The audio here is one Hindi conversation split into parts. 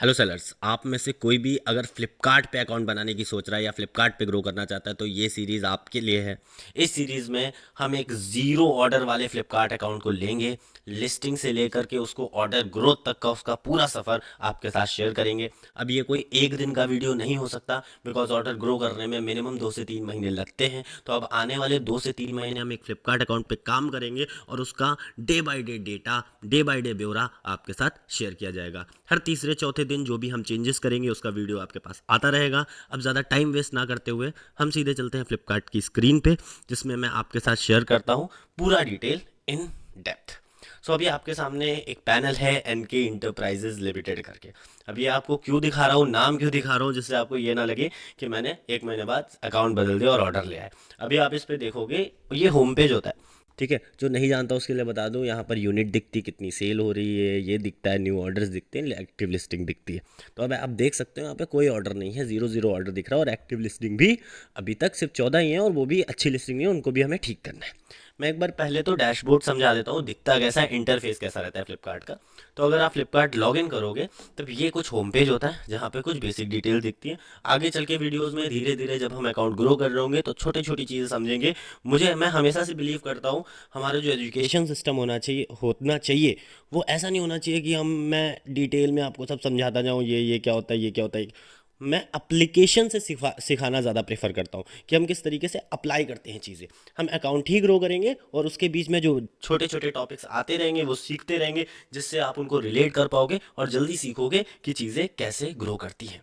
हेलो सेलर्स, आप में से कोई भी अगर फ्लिपकार्ट पे अकाउंट बनाने की सोच रहा है या फ्लिपकार्ट पे ग्रो करना चाहता है तो ये सीरीज़ आपके लिए है। इस सीरीज़ में हम एक ज़ीरो ऑर्डर वाले फ्लिपकार्ट अकाउंट को लेंगे, लिस्टिंग से लेकर के उसको ऑर्डर ग्रोथ तक का उसका पूरा सफ़र आपके साथ शेयर करेंगे। अब ये कोई एक दिन का वीडियो नहीं हो सकता, बिकॉज ऑर्डर ग्रो करने में मिनिमम 2 से 3 महीने लगते हैं। तो अब आने वाले 2 से 3 महीने हम एक फ्लिपकार्ट अकाउंट पे काम करेंगे और उसका day by day data, day by day ब्यौरा आपके साथ शेयर किया जाएगा। हर तीसरे चौथे दिन जो भी हम चेंजेस करेंगे उसका वीडियो आपके पास आता रहेगा। अब ज़्यादा टाइम वेस्ट ना करते हुए हम सीधे चलते हैं फ्लिपकार्ट की स्क्रीन पे, जिसमें मैं आपके साथ शेयर करता हूँ पूरा डिटेल इन डेप्थ। सो अभी आपके सामने एक पैनल है एनके इंटरप्राइजेज लिमिटेड करके। अभी आपको क्यों दिखा रहा हूँ, नाम क्यों दिखा रहा हूँ, जिससे आपको ये ना लगे कि मैंने 1 महीने बाद अकाउंट बदल दिया और ऑर्डर ले आए। अभी आप इस पर देखोगे, ये होम पेज होता है। ठीक है, जो नहीं जानता उसके लिए बता दूं, यहाँ पर यूनिट दिखती, कितनी सेल हो रही है, ये दिखता है, न्यू ऑर्डर्स दिखते हैं, एक्टिव लिस्टिंग दिखती है। तो अब आप देख सकते हो यहाँ पे कोई ऑर्डर नहीं है, जीरो जीरो ऑर्डर दिख रहा है और एक्टिव लिस्टिंग भी अभी तक सिर्फ 14 ही है और वो भी अच्छी लिस्टिंग नहीं है, उनको भी हमें ठीक करना है। मैं एक बार पहले तो डैशबोर्ड समझा देता हूँ, दिखता कैसा है, इंटरफेस कैसा रहता है फ्लिपकार्ट का। तो अगर आप फ्लिपकार्ट लॉग इन करोगे तब ये कुछ होम पेज होता है जहाँ पे कुछ बेसिक डिटेल दिखती है। आगे चल के वीडियोज़ में धीरे धीरे जब हम अकाउंट ग्रो कर रहे होंगे तो छोटी छोटी चीज़ें समझेंगे। मैं हमेशा से बिलीव करता हूँ, हमारा जो एजुकेशन सिस्टम होना चाहिए वो ऐसा नहीं होना चाहिए कि मैं डिटेल में आपको सब समझाता जाऊँ, ये क्या होता है, ये क्या होता है। मैं एप्लीकेशन से सिखाना ज़्यादा प्रेफर करता हूँ कि हम किस तरीके से अप्लाई करते हैं चीज़ें। हम अकाउंट ही ग्रो करेंगे और उसके बीच में जो छोटे छोटे टॉपिक्स आते रहेंगे वो सीखते रहेंगे, जिससे आप उनको रिलेट कर पाओगे और जल्दी सीखोगे कि चीज़ें कैसे ग्रो करती हैं।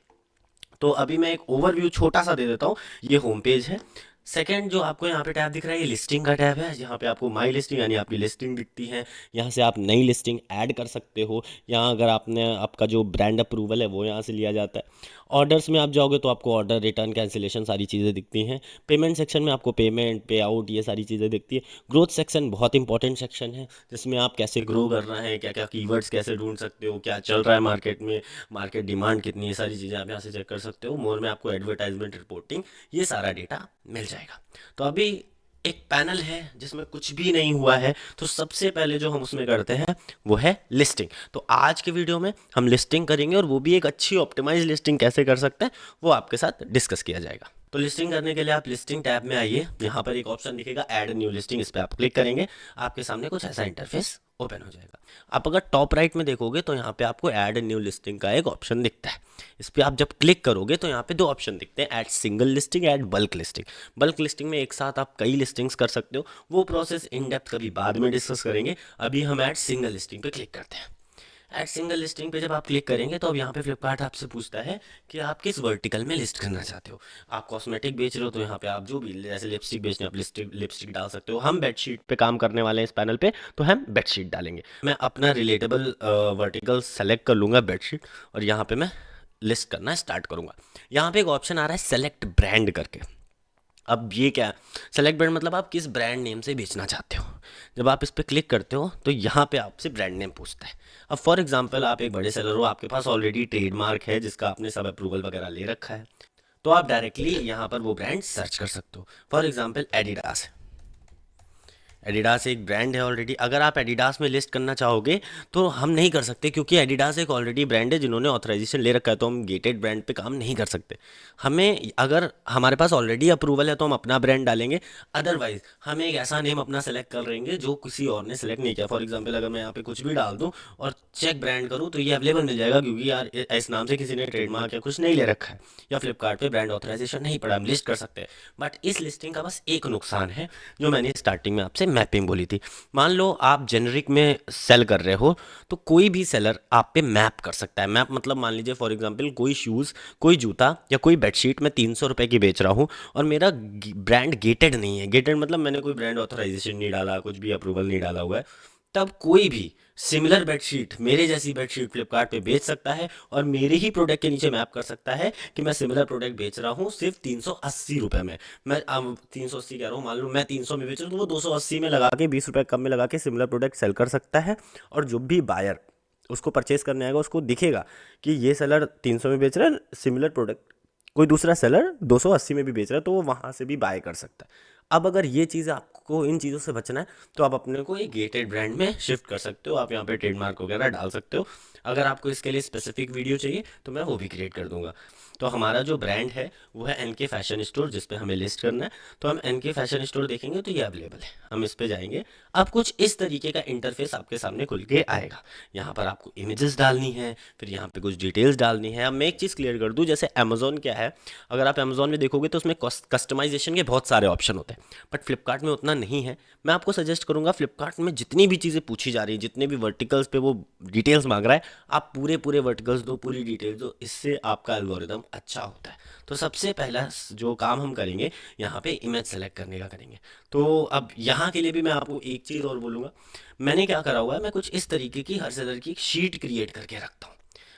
तो अभी मैं एक ओवरव्यू छोटा सा दे देता हूँ। ये होम पेज है। सेकंड जो आपको यहाँ पे टैब दिख रहा है, ये लिस्टिंग का टैब है। यहाँ पे आपको माई लिस्टिंग यानी आपकी लिस्टिंग दिखती है। यहाँ से आप नई लिस्टिंग ऐड कर सकते हो। यहाँ अगर आपका जो ब्रांड अप्रूवल है वो यहाँ से लिया जाता है। ऑर्डर्स में आप जाओगे तो आपको ऑर्डर, रिटर्न, कैंसिलेशन सारी चीज़ें दिखती हैं। पेमेंट सेक्शन में आपको पेमेंट, पे आउट, ये सारी चीज़ें दिखती है। ग्रोथ सेक्शन बहुत इंपॉर्टेंट सेक्शन है, जिसमें आप कैसे ग्रो कर रहे हैं, क्या क्या कीवर्ड्स कैसे ढूंढ सकते हो, क्या चल रहा है मार्केट में, मार्केट डिमांड कितनी है, सारी चीज़ें आप यहाँ से चेक कर सकते हो। मोर में आपको एडवर्टाइजमेंट, रिपोर्टिंग, ये सारा डेटा मिल जाएगा। तो अभी एक पैनल है जिसमें कुछ भी नहीं हुआ है, तो सबसे पहले जो हम उसमें करते हैं वो है लिस्टिंग। तो आज के वीडियो में हम लिस्टिंग करेंगे और वो भी एक अच्छी ऑप्टिमाइज लिस्टिंग कैसे कर सकते हैं वो आपके साथ डिस्कस किया जाएगा। तो लिस्टिंग करने के लिए आप लिस्टिंग टैब में आइए। यहाँ पर एक ऑप्शन दिखेगा ऐड न्यू लिस्टिंग, इस पर आप क्लिक करेंगे, आपके सामने कुछ ऐसा इंटरफेस ओपन हो जाएगा। आप अगर टॉप राइट में देखोगे तो यहाँ पे आपको ऐड न्यू लिस्टिंग का एक ऑप्शन दिखता है। इस पर आप जब क्लिक करोगे तो यहाँ पे दो ऑप्शन दिखते हैं, add single listing, add bulk listing. Bulk listing में एक साथ आप कई लिस्टिंग्स कर सकते हो, वो प्रोसेस इन डेप्थ कभी बाद में डिस्कस करेंगे। अभी हम ऐड सिंगल लिस्टिंग पे क्लिक करते हैं। ऐड सिंगल लिस्टिंग पे जब आप क्लिक करेंगे तो अब यहाँ पे फ्लिपकार्ट आपसे पूछता है कि आप किस वर्टिकल में लिस्ट करना चाहते हो। आप कॉस्मेटिक बेच रहे हो तो यहाँ पे आप जो भी, जैसे लिपस्टिक बेचने, आप लिपस्टिक डाल सकते हो। हम बेडशीट पे काम करने वाले हैं इस पैनल पे, तो हम बेडशीट डालेंगे। मैं अपना रिलेटेबल वर्टिकल सेलेक्ट कर लूँगा, बेडशीट, और यहाँ पे मैं लिस्ट करना स्टार्ट करूँगा। यहाँ पे एक ऑप्शन आ रहा है सेलेक्ट ब्रांड करके। अब ये क्या है, सेलेक्ट ब्रांड मतलब आप किस ब्रांड नेम से बेचना चाहते हो। जब आप इस पर क्लिक करते हो तो यहाँ पे आपसे ब्रांड नेम पूछता है। अब फॉर एग्जांपल आप एक बड़े सेलर हो, आपके पास ऑलरेडी ट्रेडमार्क है जिसका आपने सब अप्रूवल वगैरह ले रखा है, तो आप डायरेक्टली यहाँ पर वो ब्रांड सर्च कर सकते हो। For example Adidas. एडिडास एक ब्रांड है ऑलरेडी। अगर आप एडिडास में लिस्ट करना चाहोगे तो हम नहीं कर सकते, क्योंकि एडिडास एक ऑलरेडी ब्रांड है जिन्होंने ऑथराइजेशन ले रखा है, तो हम गेटेड ब्रांड पे काम नहीं कर सकते। हमें, अगर हमारे पास ऑलरेडी अप्रूवल है तो हम अपना ब्रांड डालेंगे। अदरवाइज हम एक ऐसा नेम अपना सेलेक्ट कर लेंगे जो किसी और ने सेलेक्ट नहीं किया। फॉर एग्जाम्पल अगर मैं यहाँ पे कुछ भी डाल दूँ और चेक ब्रांड करूँ तो ये अवेलेबल मिल जाएगा, क्योंकि यार इस नाम से किसी ने ट्रेडमार्क या कुछ नहीं ले रखा है, या फ्लिपकार्ट पे ब्रांड ऑथराइजेशन नहीं पड़ा, हम लिस्ट कर सकते हैं। बट इस लिस्टिंग का बस एक नुकसान है, जो मैंने स्टार्टिंग में आपसे मैपिंग बोली थी। मान लो आप जेनरिक में सेल कर रहे हो तो कोई भी सेलर आप पे मैप कर सकता है। मैप मतलब मान लीजिए फॉर एग्जांपल कोई शूज़, कोई जूता या कोई बेडशीट मैं 300 रुपये की बेच रहा हूँ और मेरा ब्रांड गेटेड नहीं है। गेटेड मतलब मैंने कोई ब्रांड ऑथराइजेशन नहीं डाला, कुछ भी अप्रूवल नहीं डाला हुआ है। तब कोई भी सिमिलर बेडशीट, मेरे जैसी बेडशीट फ्लिपकार्ट पे बेच सकता है और मेरे ही प्रोडक्ट के नीचे मैप कर सकता है कि मैं सिमिलर प्रोडक्ट बेच रहा हूँ सिर्फ 380 रुपये में। मैं 380 कह रहा हूँ, मान लो मैं 300 में बेच रहा हूँ तो वो 280 में लगा के, 20 रुपये कम में लगा के सिमिलर प्रोडक्ट सेल कर सकता है। और जो भी बायर उसको परचेस करने आएगा उसको दिखेगा कि ये सेलर 300 में बेच रहा है सिमिलर प्रोडक्ट, कोई दूसरा सेलर 280 में भी बेच रहा है, तो वो वहाँ से भी बाय कर सकता है। अब अगर ये चीज़, आपको इन चीज़ों से बचना है तो आप अपने को एक गेटेड ब्रांड में शिफ्ट कर सकते हो। आप यहाँ पे ट्रेडमार्क वगैरह डाल सकते हो। अगर आपको इसके लिए स्पेसिफिक वीडियो चाहिए तो मैं वो भी क्रिएट कर दूंगा। तो हमारा जो ब्रांड है वो है एनके फैशन स्टोर, जिस पे हमें लिस्ट करना है। तो हम एनके फैशन स्टोर देखेंगे तो ये अवेलेबल है, हम इस पे जाएंगे। अब कुछ इस तरीके का इंटरफेस आपके सामने खुल के आएगा। यहाँ पर आपको इमेजेस डालनी है, फिर यहाँ पे कुछ डिटेल्स डालनी है। अब मैं एक चीज़ क्लियर कर दूँ, जैसे अमेजोन क्या है, अगर आप अमेजोन में देखोगे तो उसमें कस्टमाइजेशन के बहुत सारे ऑप्शन होते हैं, बट फ्लिपकार्ट में उतना नहीं है। मैं आपको सजेस्ट करूंगा फ्लिपकार्ट में जितनी भी चीज़ें पूछी जा रही है, जितने भी वर्टिकल्स पे वो डिटेल्स मांग रहा है, आप पूरे पूरे वर्टिकल्स दो, पूरी डिटेल्स दो, इससे आपका एल्गोरिदम अच्छा होता है। तो सबसे पहला जो काम हम करेंगे, यहाँ पे इमेज सेलेक्ट करने का करेंगे। तो अब यहाँ के लिए भी मैं आपको एक चीज़ और बोलूँगा, मैंने क्या करा हुआ है, मैं कुछ इस तरीके की हर सेलर की शीट क्रिएट करके रखता हूँ।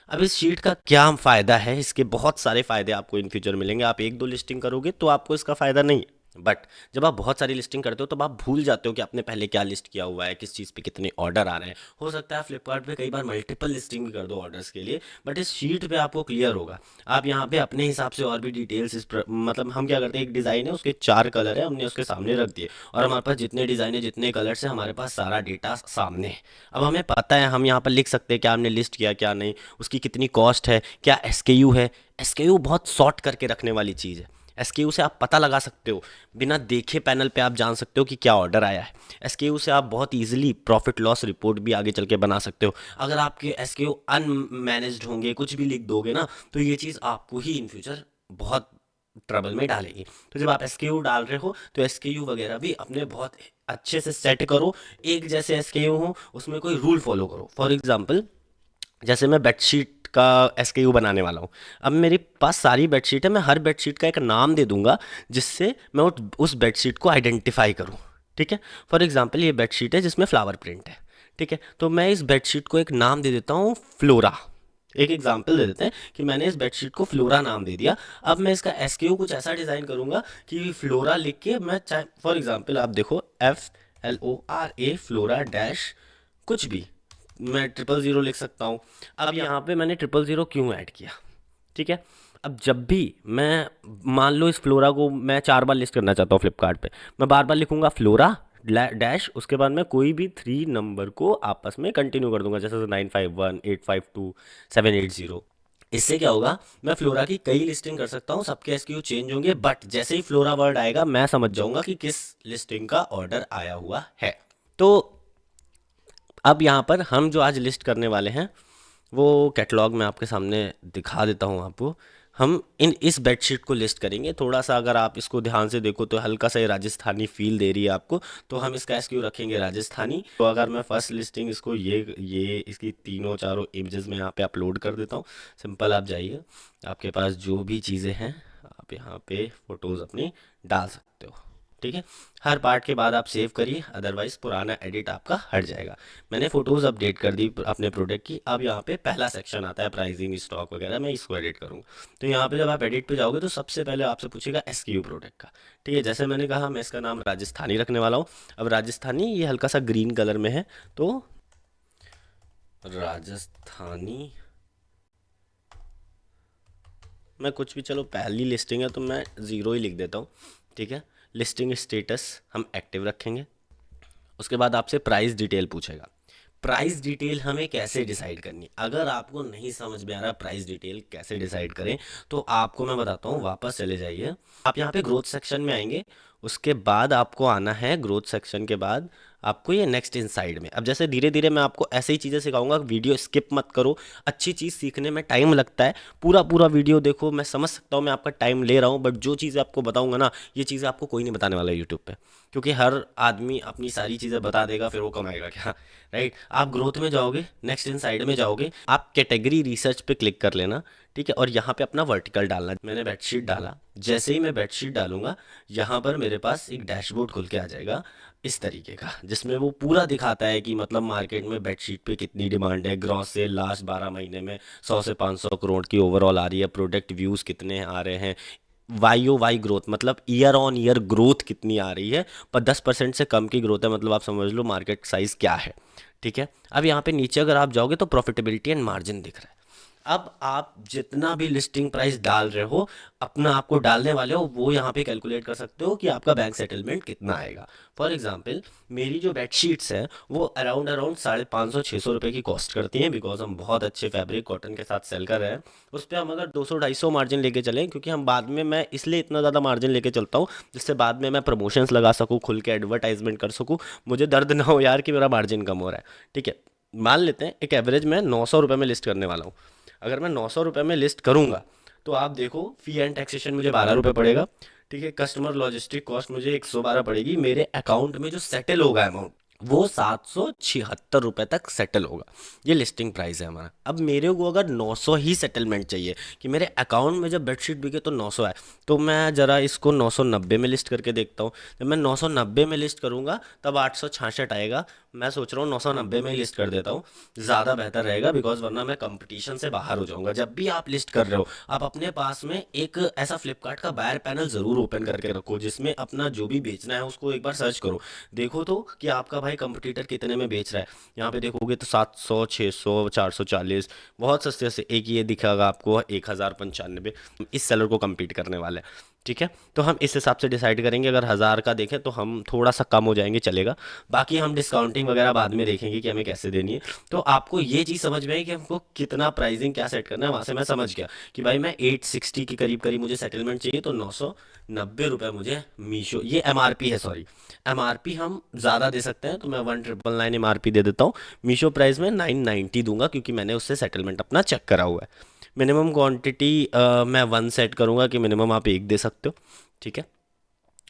अब इस शीट का क्या फ़ायदा है, इसके बहुत सारे फ़ायदे आपको इन फ्यूचर मिलेंगे। आप एक दो लिस्टिंग करोगे तो आपको इसका फ़ायदा नहीं है, बट जब आप बहुत सारी लिस्टिंग करते हो तब आप भूल जाते हो कि आपने पहले क्या लिस्ट किया हुआ है, किस चीज़ पे कितने ऑर्डर आ रहे हैं। हो सकता है फ्लिपकार्ट पे कई बार मल्टीपल लिस्टिंग भी कर दो ऑर्डर्स के लिए, बट इस शीट पे आपको क्लियर होगा। आप यहाँ पे अपने हिसाब से और भी डिटेल्स मतलब हम क्या करते हैं, एक डिज़ाइन है उसके 4 कलर है, हमने उसके सामने रख दिए, और हमारे पास जितने डिज़ाइन है जितने कलर्स है, हमारे पास सारा डेटा सामने है। अब हमें पता है, हम यहाँ पर लिख सकते हैं क्या हमने लिस्ट किया क्या नहीं, उसकी कितनी कॉस्ट है, क्या एसकेयू है। एसकेयू बहुत सॉर्ट करके रखने वाली चीज़ है। एसकेयू से आप पता लगा सकते हो, बिना देखे पैनल पे आप जान सकते हो कि क्या ऑर्डर आया है। एसकेयू से आप बहुत इजीली प्रॉफिट लॉस रिपोर्ट भी आगे चल के बना सकते हो। अगर आपके एसकेयू अनमैनेज्ड होंगे, कुछ भी लिख दोगे ना, तो ये चीज़ आपको ही इन फ्यूचर बहुत ट्रबल में डालेगी। तो जब आप एसकेयू डाल रहे हो तो एसकेयू वगैरह भी अपने बहुत अच्छे से सेट करो। एक जैसे एसकेयू हो, उसमें कोई रूल फॉलो करो। फॉर एग्जाम्पल, जैसे मैं बेडशीट का एसकेयू बनाने वाला हूँ। अब मेरे पास सारी बेडशीट है, मैं हर बेडशीट का एक नाम दे दूंगा जिससे मैं उस बेडशीट को आइडेंटिफाई करूँ। ठीक है, फॉर एग्जांपल ये बेडशीट है जिसमें फ्लावर प्रिंट है। ठीक है, तो मैं इस बेडशीट को एक नाम दे देता हूँ फ्लोरा। एक एग्जाम्पल दे देते हैं कि मैंने इस बेडशीट को फ्लोरा नाम दे दिया। अब मैं इसका एसकेयू कुछ ऐसा डिज़ाइन करूँगा कि फ्लोरा लिख के मैं चाहे, फॉर एग्जाम्पल आप देखो, FLORA फ्लोरा डैश कुछ भी, मैं 000 लिख सकता हूँ। अब यहाँ पे मैंने 000 क्यों ऐड किया, ठीक है। अब जब भी मैं, मान लो इस फ्लोरा को मैं 4 बार लिस्ट करना चाहता हूँ फ्लिपकार्ट पे, मैं बार बार लिखूंगा फ्लोरा डैश, उसके बाद मैं कोई भी 3 नंबर को आपस में कंटिन्यू कर दूंगा, जैसे 951 852 780। इससे क्या होगा, मैं फ्लोरा की कई लिस्टिंग कर सकता हूँ, सबके एसक्यू चेंज होंगे, बट जैसे ही फ्लोरा वर्ड आएगा मैं समझ जाऊंगा कि किस लिस्टिंग का ऑर्डर आया हुआ है। तो अब यहाँ पर हम जो आज लिस्ट करने वाले हैं वो कैटलॉग में आपके सामने दिखा देता हूँ आपको। हम इस बेडशीट को लिस्ट करेंगे। थोड़ा सा अगर आप इसको ध्यान से देखो तो हल्का सा ये राजस्थानी फील दे रही है आपको, तो हम इसका एसक्यू रखेंगे राजस्थानी। तो अगर मैं फर्स्ट लिस्टिंग इसको ये इसकी तीनों चारों इमेजेस में यहाँ पे अपलोड कर देता हूँ। सिंपल, आप जाइए, आपके पास जो भी चीज़ें हैं आप यहाँ पे फ़ोटोज़ अपनी डाल सकते हो। ठीक है, हर पार्ट के बाद आप सेव करिए, अदरवाइज पुराना एडिट आपका हट जाएगा। मैंने फ़ोटोज़ अपडेट कर दी अपने प्रोडक्ट की। अब यहाँ पे पहला सेक्शन आता है प्राइसिंग, स्टॉक वगैरह, मैं इसको एडिट करूँगा। तो यहाँ पे जब आप एडिट पे जाओगे तो सबसे पहले आपसे पूछेगा एसक्यू प्रोडक्ट का। ठीक है, जैसे मैंने कहा मैं इसका नाम राजस्थानी रखने वाला हूँ। अब राजस्थानी ये हल्का सा ग्रीन कलर में है, तो राजस्थानी मैं कुछ भी, चलो पहली लिस्टिंग है तो मैं 0 ही लिख देता हूँ। ठीक है, लिस्टिंग स्टेटस हम एक्टिव रखेंगे। उसके बाद आपसे प्राइस डिटेल पूछेगा। प्राइस डिटेल हमें कैसे डिसाइड करनी है, अगर आपको नहीं समझ में आ रहा प्राइस डिटेल कैसे डिसाइड करें, तो आपको मैं बताता हूँ, वापस चले जाइए। आप यहाँ पे ग्रोथ सेक्शन में आएंगे, उसके बाद आपको आना है, ग्रोथ सेक्शन के बाद आपको ये नेक्स्ट इनसाइड में। अब जैसे धीरे धीरे मैं आपको ऐसे ही चीज़ें सिखाऊंगा, वीडियो स्किप मत करो। अच्छी चीज़ सीखने में टाइम लगता है, पूरा पूरा वीडियो देखो। मैं समझ सकता हूँ मैं आपका टाइम ले रहा हूँ, बट जो चीज़ें आपको बताऊंगा ना, ये चीज़ें आपको कोई नहीं बताने वाला यूट्यूब पे, क्योंकि हर आदमी अपनी सारी चीज़ें बता देगा, फिर वो कमाएगा क्या, राइट। आप ग्रोथ में जाओगे, नेक्स्ट इनसाइड में जाओगे, आप कैटेगरी रिसर्च पे क्लिक कर लेना। ठीक है, और यहाँ पे अपना वर्टिकल डालना। मैंने बेडशीट डाला, जैसे ही मैं बेडशीट डालूंगा यहाँ पर मेरे पास एक डैशबोर्ड खुल के आ जाएगा इस तरीके का, जिसमें वो पूरा दिखाता है कि मतलब मार्केट में बेडशीट पे कितनी डिमांड है, ग्रॉस से लास्ट 12 महीने में 100 से 500 करोड़ की ओवरऑल आ रही है, प्रोडक्ट व्यूज़ कितने आ रहे हैं, YOY ग्रोथ मतलब ईयर ऑन ईयर ग्रोथ कितनी आ रही है, पर 10% से कम की ग्रोथ है, मतलब आप समझ लो मार्केट साइज क्या है। ठीक है, अब यहाँ पे नीचे अगर आप जाओगे तो प्रॉफिटेबिलिटी एंड मार्जिन दिख रहा है। अब आप जितना भी लिस्टिंग प्राइस डाल रहे हो, अपना आपको डालने वाले हो, वो यहाँ पे कैलकुलेट कर सकते हो कि आपका बैंक सेटलमेंट कितना आएगा। फॉर एग्जांपल मेरी जो बेडशीट्स हैं वो अराउंड अराउंड 550-600 रुपये की कॉस्ट करती हैं, बिकॉज हम बहुत अच्छे फैब्रिक कॉटन के साथ सेल कर रहे हैं। उस पर हम अगर 200-250 मार्जिन लेके चलें, क्योंकि हम बाद में, मैं इसलिए इतना ज़्यादा मार्जिन लेके चलता हूँ जिससे बाद में मैं प्रमोशंस लगा सकूँ, खुल के एडवर्टाइजमेंट कर सकूँ, मुझे दर्द ना हो यार कि मेरा मार्जिन कम हो रहा है। ठीक है, मान लेते हैं एक एवरेज मैं 900 रुपये में लिस्ट करने वाला हूँ। अगर मैं 900 रुपये में लिस्ट करूँगा तो आप देखो फी एंड टैक्सेशन मुझे 12 रुपये पड़ेगा। ठीक है, कस्टमर लॉजिस्टिक कॉस्ट मुझे 112 पड़ेगी। मेरे अकाउंट में जो सेटल होगा अमाउंट वो 776 रुपये तक सेटल होगा। ये लिस्टिंग प्राइस है हमारा। अब मेरे को अगर 900 ही सेटलमेंट चाहिए कि मेरे अकाउंट में जब बेडशीट बिके तो 900 है, तो मैं ज़रा इसको 990 में लिस्ट करके देखता हूँ। जब मैं 990 में लिस्ट करूँगा तब 866 आएगा। मैं सोच रहा हूँ 990 में ही लिस्ट कर देता हूँ, ज़्यादा बेहतर रहेगा, बिकॉज वरना मैं कंपटीशन से बाहर हो जाऊंगा। जब भी आप लिस्ट कर रहे हो, आप अपने पास में एक ऐसा फ्लिपकार्ट का बायर पैनल ज़रूर ओपन करके रखो जिसमें अपना जो भी बेचना है उसको एक बार सर्च करो। देखो तो कि आपका भाई कंपटीटर कितने में बेच रहा है। यहाँ पे देखोगे तो 700, 600, 440, बहुत सस्ते से एक ये दिखेगा आपको 1095, इस सेलर को compete करने वाला है। ठीक है, तो हम इस हिसाब से डिसाइड करेंगे। अगर 1000 का देखें तो हम थोड़ा सा कम हो जाएंगे, चलेगा। बाकी हम डिस्काउंटिंग वगैरह बाद में देखेंगे कि हमें कैसे देनी है। तो आपको ये चीज़ समझ में आई कि हमको कितना प्राइसिंग क्या सेट करना है। वहाँ से मैं समझ गया कि भाई मैं 860 के करीब करीब मुझे सेटलमेंट चाहिए, तो 990 रुपये मुझे मीशो, ये एमआरपी है, सॉरी एमआरपी हम ज़्यादा दे सकते हैं, तो मैं 1999 एमआरपी दे देता हूँ। मीशो प्राइस में 990 दूंगा, क्योंकि मैंने उससे सेटलमेंट अपना चेक करा हुआ है। मिनिमम क्वांटिटी मैं 1 सेट करूँगा कि मिनिमम आप एक दे सकते हो। ठीक है,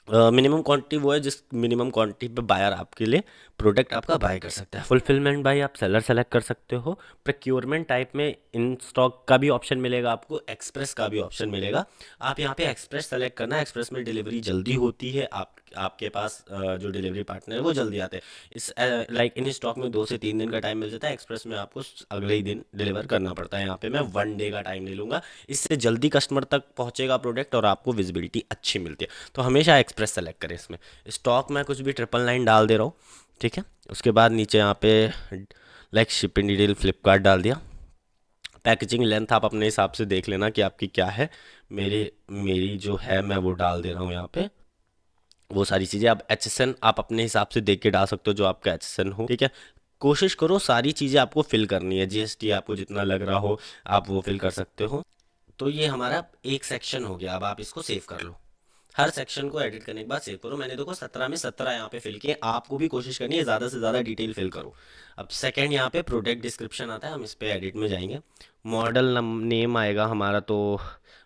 मिनिमम क्वांटिटी वो है जिस मिनिमम क्वांटिटी पे बायर आपके लिए प्रोडक्ट आपका बाय कर सकता है। फुलफिलमेंट बाय आप सेलर सेलेक्ट कर सकते हो। प्रोक्योरमेंट टाइप में इन स्टॉक का भी ऑप्शन मिलेगा आपको, एक्सप्रेस का भी ऑप्शन मिलेगा। आप यहाँ पे एक्सप्रेस सेलेक्ट करना है। एक्सप्रेस में डिलीवरी जल्दी होती है, आपके पास जो डिलीवरी पार्टनर है वो जल्दी आते हैं। इस लाइक इन स्टॉक में 2 से 3 दिन का टाइम मिल जाता है, एक्सप्रेस में आपको अगले ही दिन डिलीवर करना पड़ता है। यहाँ पे मैं 1 डे का टाइम ले लूँगा, इससे जल्दी कस्टमर तक पहुँचेगा प्रोडक्ट और आपको विजिबिलिटी अच्छी मिलती है। तो हमेशा एक्सप्रेस सेलेक्ट करें। इसमें स्टॉक में कुछ भी 999 डाल दे रहा हूँ। ठीक है, उसके बाद नीचे यहाँ पे लाइक शिपिंग डिटेल फ्लिपकार्ट डाल दिया। पैकेजिंग लेंथ आप अपने हिसाब से देख लेना कि आपकी क्या है। मेरी जो है मैं वो डाल दे रहा हूँ यहाँ पे, वो सारी चीज़ें। आप HSN आप अपने हिसाब से देख के डाल सकते हो, जो आपका HSN हो। ठीक है, कोशिश करो सारी चीज़ें आपको फिल करनी है। GST आपको जितना लग रहा हो आप वो फिल कर सकते हो। तो ये हमारा एक सेक्शन हो गया। अब आप इसको सेव कर लो। हर सेक्शन को एडिट करने के बाद सेव करो। मैंने देखो 17 में 17 यहाँ पे फिल किए, आपको भी कोशिश करनी है ज़्यादा से ज़्यादा डिटेल फिल करो। अब सेकंड यहाँ पे प्रोडक्ट डिस्क्रिप्शन आता है, हम इस पे एडिट में जाएंगे। मॉडल नेम आएगा हमारा, तो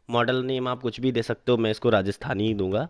मॉडल नेम आप कुछ भी दे सकते हो, मैं इसको राजस्थानी ही दूंगा।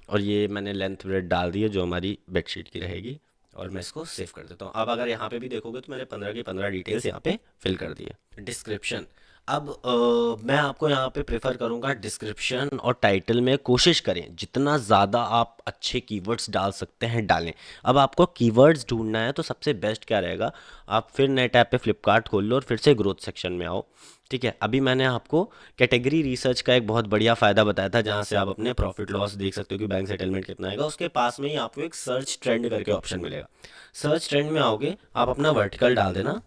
और ये मैंने लेंथ ब्रेड डाल दी है जो हमारी बेडशीट की रहेगी, और मैं इसको सेव कर देता हूँ। अब अगर यहाँ पे भी देखोगे तो मैंने 15 की 15 डिटेल्स यहाँ पे फिल कर दी है। डिस्क्रिप्शन, अब मैं आपको यहाँ पे प्रेफर करूँगा डिस्क्रिप्शन और टाइटल में कोशिश करें जितना ज़्यादा आप अच्छे कीवर्ड्स डाल सकते हैं डालें। अब आपको कीवर्ड्स ढूंढना है तो सबसे बेस्ट क्या रहेगा, आप फिर नए टैब पे फ्लिपकार्ट खोल लो और फिर से ग्रोथ सेक्शन में आओ। ठीक है, अभी मैंने आपको कैटेगरी रिसर्च का एक बहुत बढ़िया फ़ायदा बताया था, जहाँ से आप अपने प्रॉफिट लॉस देख सकते हो कि बैंक सेटलमेंट कितना आएगा। उसके पास में ही आपको एक सर्च ट्रेंड करके ऑप्शन मिलेगा। सर्च ट्रेंड में आओगे, आप अपना वर्टिकल डाल देना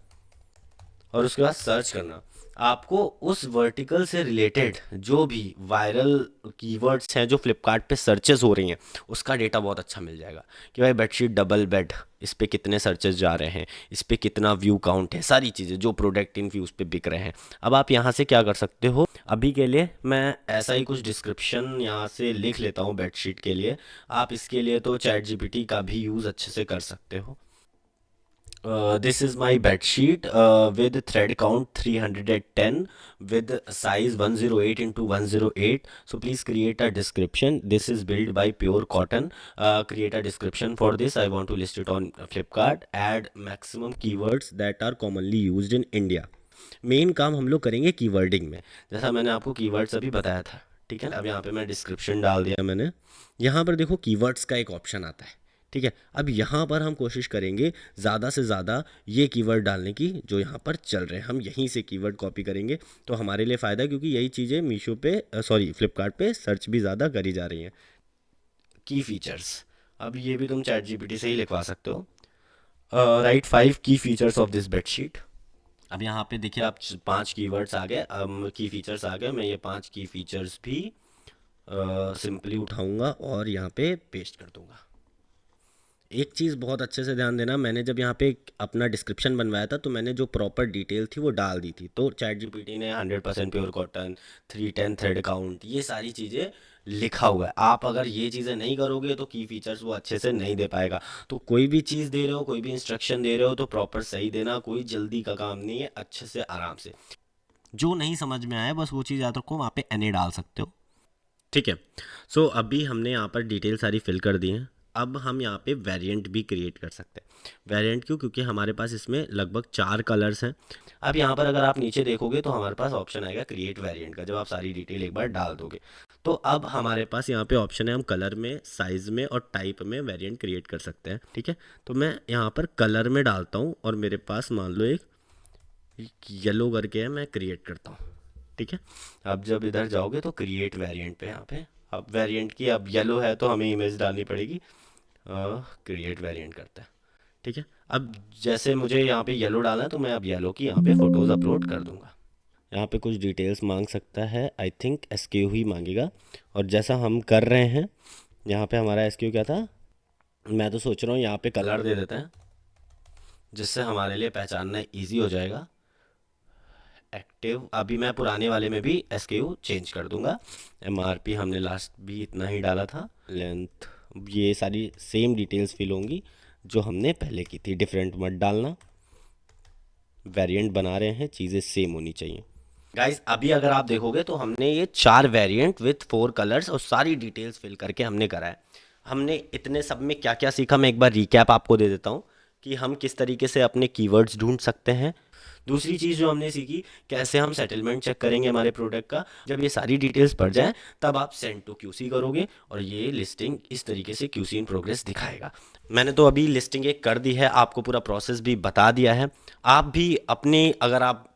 और उसके बाद सर्च करना। आपको उस वर्टिकल से रिलेटेड जो भी वायरल कीवर्ड्स हैं जो फ्लिपकार्ट पे सर्चेस हो रही हैं, उसका डेटा बहुत अच्छा मिल जाएगा कि भाई बेडशीट डबल बेड, इस पे कितने सर्चेस जा रहे हैं, इस पे कितना व्यू काउंट है, सारी चीज़ें जो प्रोडक्ट इन व्यूज़ पे बिक रहे हैं। अब आप यहाँ से क्या कर सकते हो, अभी के लिए मैं ऐसा ही कुछ डिस्क्रिप्शन यहाँ से लिख लेता हूँ बेडशीट के लिए। आप इसके लिए तो चैट जीपीटी का भी यूज़ अच्छे से कर सकते हो। This is my bed sheet with thread count 310 with size 108 into 108. So please create a description. This is built by Pure Cotton. Create a description for this. I want to list it on Flipkart. Add maximum keywords that are commonly used in India. Main काम हम लोग करेंगे कीवर्डिंग में, जैसा मैंने आपको कीवर्ड्स अभी बताया था। ठीक है, अब यहाँ पे मैं डिस्क्रिप्शन डाल दिया मैंने। यहाँ पर देखो कीवर्ड्स का एक ऑप्शन आता है। ठीक है, अब यहाँ पर हम कोशिश करेंगे ज़्यादा से ज़्यादा ये कीवर्ड डालने की जो यहाँ पर चल रहे हैं। हम यहीं से कीवर्ड कॉपी करेंगे तो हमारे लिए फ़ायदा है, क्योंकि यही चीज़ें मीशो पे सॉरी फ्लिपकार्ट पे सर्च भी ज़्यादा करी जा रही हैं। की फीचर्स, अब ये भी तुम चैट जीपीटी से ही लिखवा सकते हो। राइट 5 की फीचर्स ऑफ दिस बेडशीट। अब यहाँ पे देखिए आप 5 कीवर्ड्स आ गए, की फीचर्स आ गए। मैं ये 5 की फीचर्स भी सिंपली उठाऊंगा और यहाँ पे पेस्ट कर दूंगा। एक चीज़ बहुत अच्छे से ध्यान देना, मैंने जब यहाँ पे अपना डिस्क्रिप्शन बनवाया था तो मैंने जो प्रॉपर डिटेल थी वो डाल दी थी। तो चैट जीपीटी ने 100% प्योर कॉटन, 310 थ्रेड काउंट, ये सारी चीज़ें लिखा हुआ है। आप अगर ये चीज़ें नहीं करोगे तो की फीचर्स वो अच्छे से नहीं दे पाएगा। तो कोई भी चीज़ दे रहे हो, कोई भी इंस्ट्रक्शन दे रहे हो तो प्रॉपर सही देना, कोई जल्दी का काम नहीं है, अच्छे से आराम से। जो नहीं समझ में आया बस वो चीज़ याद रखो, वहाँ पे NA डाल सकते हो, ठीक है। सो अभी हमने यहाँ पर डिटेल सारी फिल कर दी हैं। अब हम यहाँ पे वेरिएंट भी क्रिएट कर सकते हैं। वेरिएंट क्यों? क्योंकि हमारे पास इसमें लगभग 4 कलर्स हैं। अब यहाँ पर अगर आप नीचे देखोगे तो हमारे पास ऑप्शन आएगा क्रिएट वेरिएंट का, जब आप सारी डिटेल एक बार डाल दोगे। तो अब हमारे पास यहाँ पे ऑप्शन है, हम कलर में, साइज़ में और टाइप में वेरिएंट क्रिएट कर सकते हैं, ठीक है। तो मैं यहाँ पर कलर में डालता हूँ और मेरे पास मान लो एक येलो करके है, मैं क्रिएट करता हूँ, ठीक है। अब जब इधर जाओगे तो क्रिएट वेरिएंट पे यहाँ पे, अब वेरिएंट की अब येलो है तो हमें इमेज डालनी पड़ेगी। क्रिएट वेरिएंट करते हैं, ठीक है। अब जैसे मुझे यहाँ पे येलो डालना है तो मैं अब येलो की यहाँ पे फ़ोटोज़ अपलोड कर दूँगा। यहाँ पे कुछ डिटेल्स मांग सकता है, आई थिंक SKU ही मांगेगा। और जैसा हम कर रहे हैं, यहाँ पे हमारा SKU क्या था, मैं तो सोच रहा हूँ यहाँ पे कलर दे देते हैं, जिससे हमारे लिए पहचानना ईजी हो जाएगा। एक्टिव, अभी मैं पुराने वाले में भी SKU चेंज कर दूंगा। MRP हमने लास्ट भी इतना ही डाला था। लेंथ, ये सारी सेम डिटेल्स फिल होंगी जो हमने पहले की थी, डिफरेंट मत डालना। वेरिएंट बना रहे हैं, चीज़ें सेम होनी चाहिए। गाइस अभी अगर आप देखोगे तो हमने ये 4 वेरिएंट विथ 4 कलर्स और सारी डिटेल्स फिल करके हमने करा है। हमने इतने सब में क्या क्या सीखा, मैं एक बार रिकैप आपको दे देता हूँ कि हम किस तरीके से अपने कीवर्ड्स ढूंढ सकते हैं। दूसरी चीज़ जो हमने सीखी, कैसे हम सेटलमेंट चेक करेंगे हमारे प्रोडक्ट का। जब ये सारी डिटेल्स पड़ जाए तब आप सेंड टू QC करोगे और ये लिस्टिंग इस तरीके से QC इन प्रोग्रेस दिखाएगा। मैंने तो अभी लिस्टिंग एक कर दी है, आपको पूरा प्रोसेस भी बता दिया है। आप भी अपने, अगर आप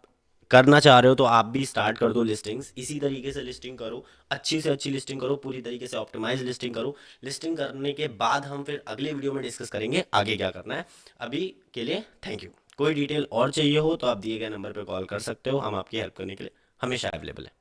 करना चाह रहे हो तो आप भी स्टार्ट कर दो लिस्टिंग्स, इसी तरीके से लिस्टिंग करो, अच्छी से अच्छी लिस्टिंग करो, पूरी तरीके से ऑप्टिमाइज लिस्टिंग करो। लिस्टिंग करने के बाद हम फिर अगले वीडियो में डिस्कस करेंगे आगे क्या करना है। अभी के लिए थैंक यू। कोई डिटेल और चाहिए हो तो आप दिए गए नंबर पर कॉल कर सकते हो, हम आपकी हेल्प करने के लिए हमेशा अवेलेबल है।